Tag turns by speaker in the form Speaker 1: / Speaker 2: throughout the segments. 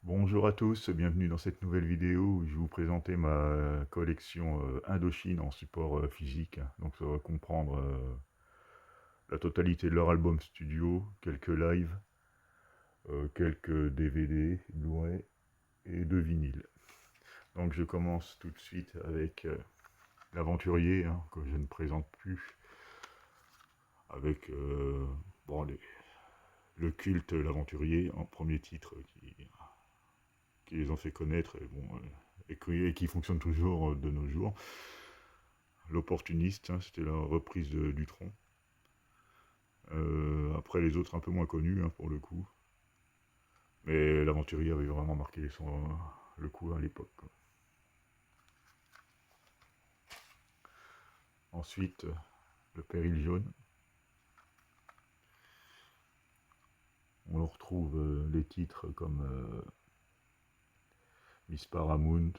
Speaker 1: Bonjour à tous, bienvenue dans cette nouvelle vidéo où je vais vous présenter ma collection Indochine en support physique. Donc ça va comprendre la totalité de leur album studio, quelques lives, quelques DVD, Blu-ray et deux vinyles. Donc je commence tout de suite avec l'Aventurier, hein, que je ne présente plus, avec bon, le culte L'Aventurier en premier titre qui les ont fait connaître et, bon, et qui fonctionne toujours de nos jours. L'Opportuniste, hein, c'était la reprise de Dutronc. Après les autres un peu moins connus, hein, pour le coup. Mais l'Aventurier avait vraiment marqué le coup à l'époque, quoi. Ensuite, le Péril jaune. On retrouve les titres comme Miss Paramount.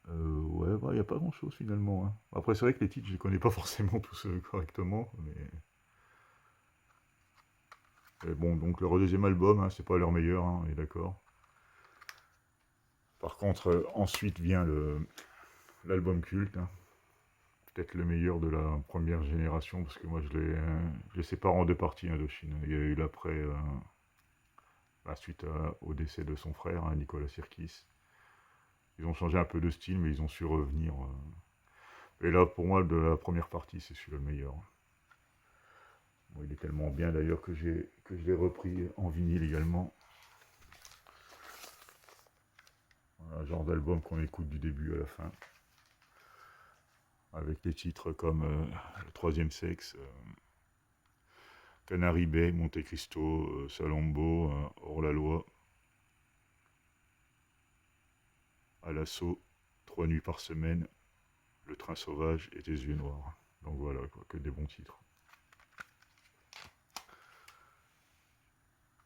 Speaker 1: Ouais, il n'y a pas grand chose finalement, hein. Après, c'est vrai que les titres, je les connais pas forcément tous correctement. Mais bon, donc leur deuxième album, hein, c'est pas leur meilleur, hein, on est d'accord. Par contre, ensuite vient l'album culte, hein. Peut-être le meilleur de la première génération, parce que moi je les sépare en deux parties, Indochine. Il y a eu l'après, suite au décès de son frère, hein, Nicolas Sirkis. Ils ont changé un peu de style, mais ils ont su revenir. Et là, pour moi, de la première partie, c'est celui-là le meilleur. Bon, il est tellement bien d'ailleurs que je l'ai repris en vinyle également. Un genre d'album qu'on écoute du début à la fin. Avec des titres comme Le Troisième Sexe, Canary Bay, Monte Cristo, Salombo, Hors-la-Loi, À l'assaut, 3 nuits par semaine, Le train sauvage et Tes yeux noirs. Donc voilà, quoi, que des bons titres.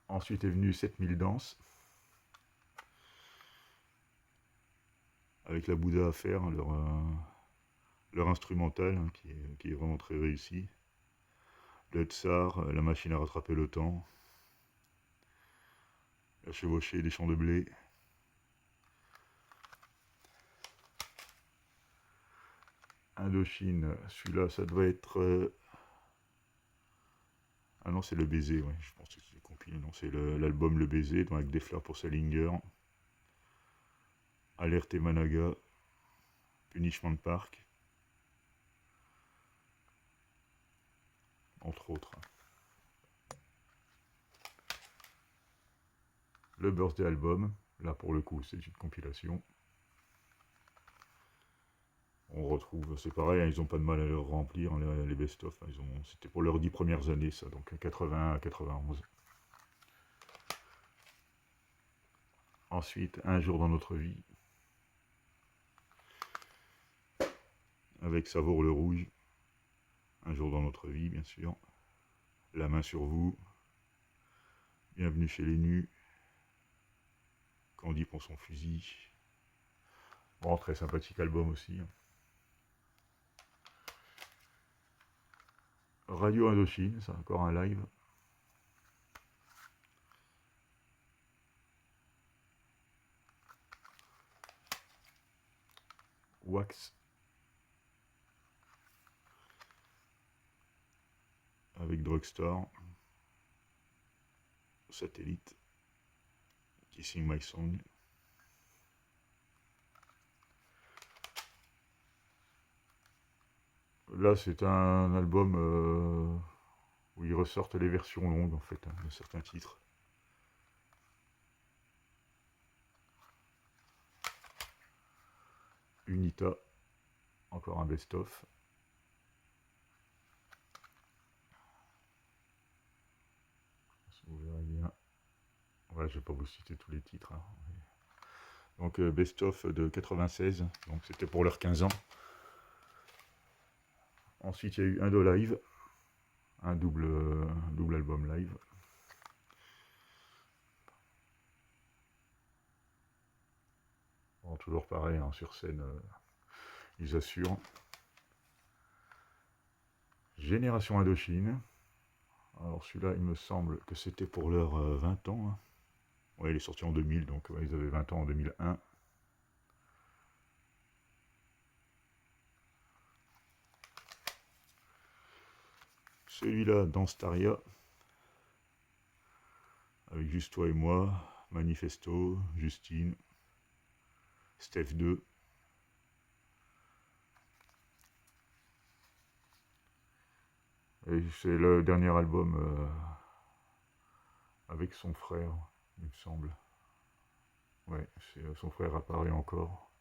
Speaker 1: Ensuite est venu 7000 danses, avec la Bouddha à faire, hein, leur instrumental, hein, qui est vraiment très réussi. Le Tsar, La machine à rattraper le temps, La chevauchée des champs de blé. Indochine, celui-là, ça doit être... Ah non, c'est Le Baiser, ouais, je pense que c'est compilé. Non, c'est l'album Le Baiser, donc avec Des fleurs pour Salinger, Alerte Managa, Punishment Park, entre autres. Le Birthday Album, là pour le coup c'est une compilation. On retrouve, c'est pareil, hein, ils n'ont pas de mal à le remplir, hein, les best-of. Hein, c'était pour leurs 10 premières années, ça, donc 81 à 91. Ensuite, Un jour dans notre vie, avec Savour le Rouge, Un jour dans notre vie, bien sûr. La main sur vous, Bienvenue chez les nus, Candy pour son fusil. Bon, très sympathique album aussi, hein. Radio Indochine, c'est encore un live. Wax, avec Drugstore. Satellite, Kissing My Song. Là, c'est un album où ils ressortent les versions longues, en fait, hein, de certains titres. Unita, encore un best-of. Vous verrez bien. Ouais, je vais pas vous citer tous les titres, hein. Donc, best-of de 96, donc c'était pour leurs 15 ans. Ensuite, il y a eu Indo Live, un double album live. Bon, toujours pareil, hein, sur scène, ils assurent. Génération Indochine, Alors celui-là, il me semble que c'était pour leur 20 ans. Hein. Ouais, il est sorti en 2000, donc ouais, ils avaient 20 ans en 2001. Celui-là, dans Staria, avec Juste toi et moi, Manifesto, Justine, Steph 2. Et c'est le dernier album avec son frère, il me semble. Ouais, son frère apparaît encore.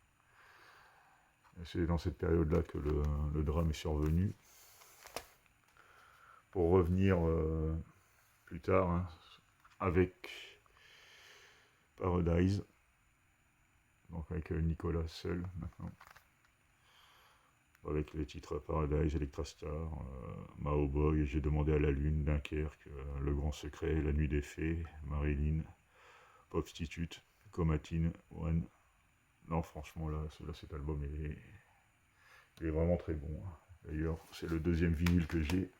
Speaker 1: C'est dans cette période-là que le drame est survenu. Pour revenir plus tard, hein, avec Paradise, donc avec Nicolas seul maintenant, avec les titres Paradise, Electrastar, Mao Boy, J'ai demandé à la lune, Dunkerque, Le Grand Secret, La Nuit des Fées, Marilyn, Popstitute, Comatine, One. Non, franchement, là, cet album il est vraiment très bon. Hein. D'ailleurs, c'est le deuxième vinyle que j'ai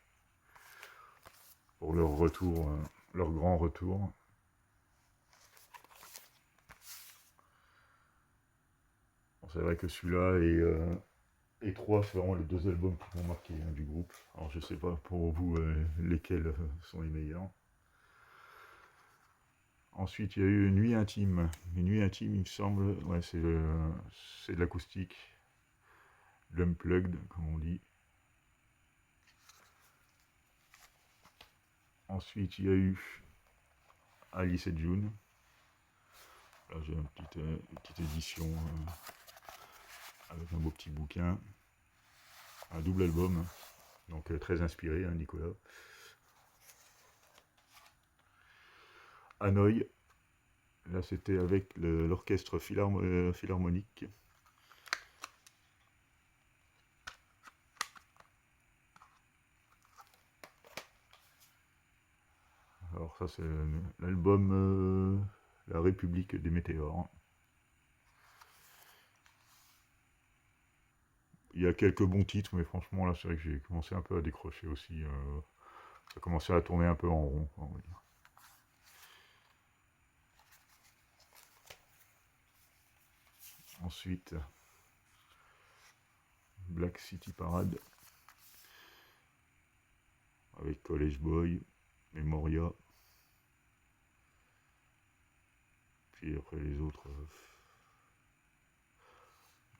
Speaker 1: pour leur retour, leur grand retour. Bon, c'est vrai que celui-là et 3 c'est vraiment les deux albums qui m'ont marqué hein, du groupe. Alors je sais pas pour vous lesquels sont les meilleurs. Ensuite il y a eu Nuit Intime. Une Nuit Intime il me semble, ouais c'est de l'acoustique. L'unplugged comme on dit. Ensuite il y a eu Alice et June. Là j'ai une petite édition avec un beau petit bouquin. Un double album. Donc très inspiré hein, Nicolas. Hanoï. Là, c'était avec l'orchestre philharmonique. Alors ça, c'est l'album La République des Météores. Il y a quelques bons titres, mais franchement, là, c'est vrai que j'ai commencé un peu à décrocher aussi. Ça a commencé à tourner un peu en rond, on va dire. Ensuite, Black City Parade, avec College Boy, Memoria. Puis après les autres...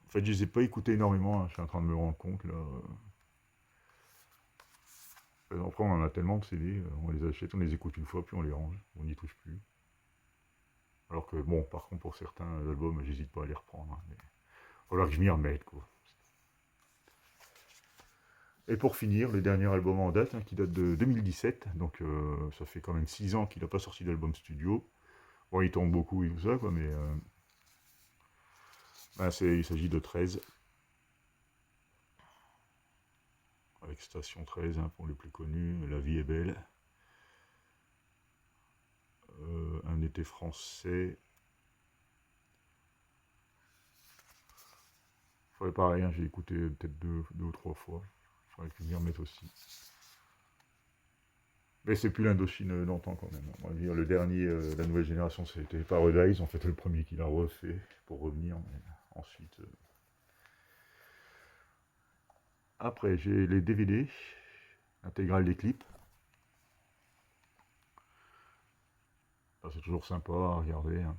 Speaker 1: En fait, je les ai pas écoutés énormément, hein, je suis en train de me rendre compte, là. Après, on en a tellement de CD, on les achète, on les écoute une fois, puis on les range, on n'y touche plus. Alors que, bon, par contre, pour certains albums, j'hésite pas à les reprendre. Hein, mais il va falloir que je m'y remette, quoi. Et pour finir, le dernier album en date, hein, qui date de 2017, donc ça fait quand même 6 ans qu'il n'a pas sorti d'album studio. Bon, il tombe beaucoup et tout ça, quoi, mais ben, il s'agit de 13. Avec Station 13, hein, pour les plus connus, La vie est belle. Un été français. Faudrait pareil, hein, j'ai écouté peut-être deux ou trois fois. Faudrait que je m'y remette aussi. Mais c'est plus l'Indochine d'antan quand même. On va dire le dernier, la nouvelle génération, c'était Paradise. En fait, le premier qui l'a refait pour revenir. Mais ensuite. Après, j'ai les DVD, intégrale des clips. Ça, c'est toujours sympa à regarder. Hein.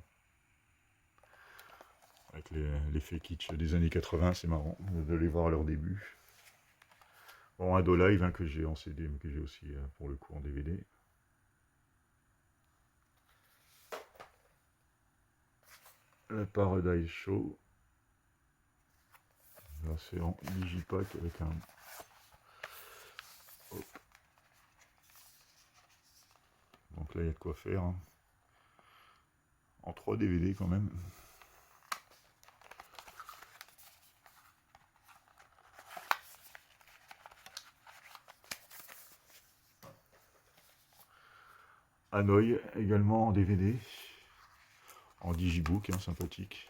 Speaker 1: Avec l'effet kitsch des années 80, c'est marrant de les voir à leur début. Bon, Ado Live hein, que j'ai en CD, mais que j'ai aussi pour le coup en DVD. Le Paradise Show. Là, c'est en digipack avec un... Hop. Donc là, il y a de quoi faire. Hein. En 3 DVD quand même. Hanoï également en DVD. En digibook, hein, sympathique.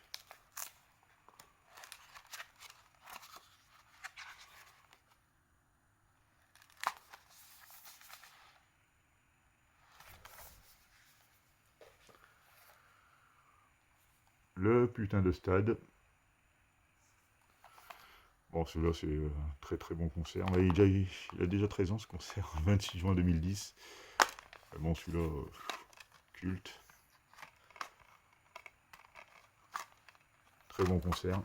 Speaker 1: le putain de stade. Bon, celui-là, c'est un très très bon concert. Mais il a déjà 13 ans ce concert, 26 juin 2010. Bon, celui-là, culte. Très bon concert.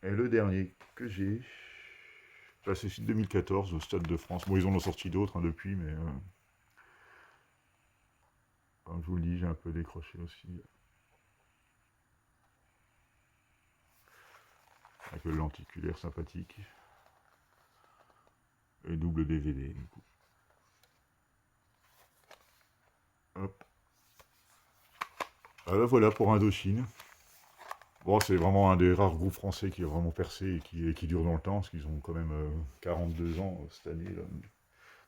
Speaker 1: Et le dernier que j'ai, là, c'est 2014 au Stade de France. Bon, ils en ont sorti d'autres depuis, mais comme je vous le dis, j'ai un peu décroché aussi. Avec le lenticulaire sympathique. Et double DVD, du coup. Hop. Voilà pour Indochine. Bon, c'est vraiment un des rares groupes français qui a vraiment percé et qui dure dans le temps, parce qu'ils ont quand même 42 ans cette année là,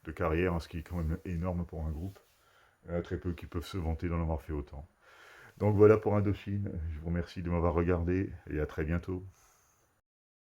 Speaker 1: de carrière, hein, ce qui est quand même énorme pour un groupe. Il y en a très peu qui peuvent se vanter d'en avoir fait autant. Donc voilà pour Indochine. Je vous remercie de m'avoir regardé et à très bientôt.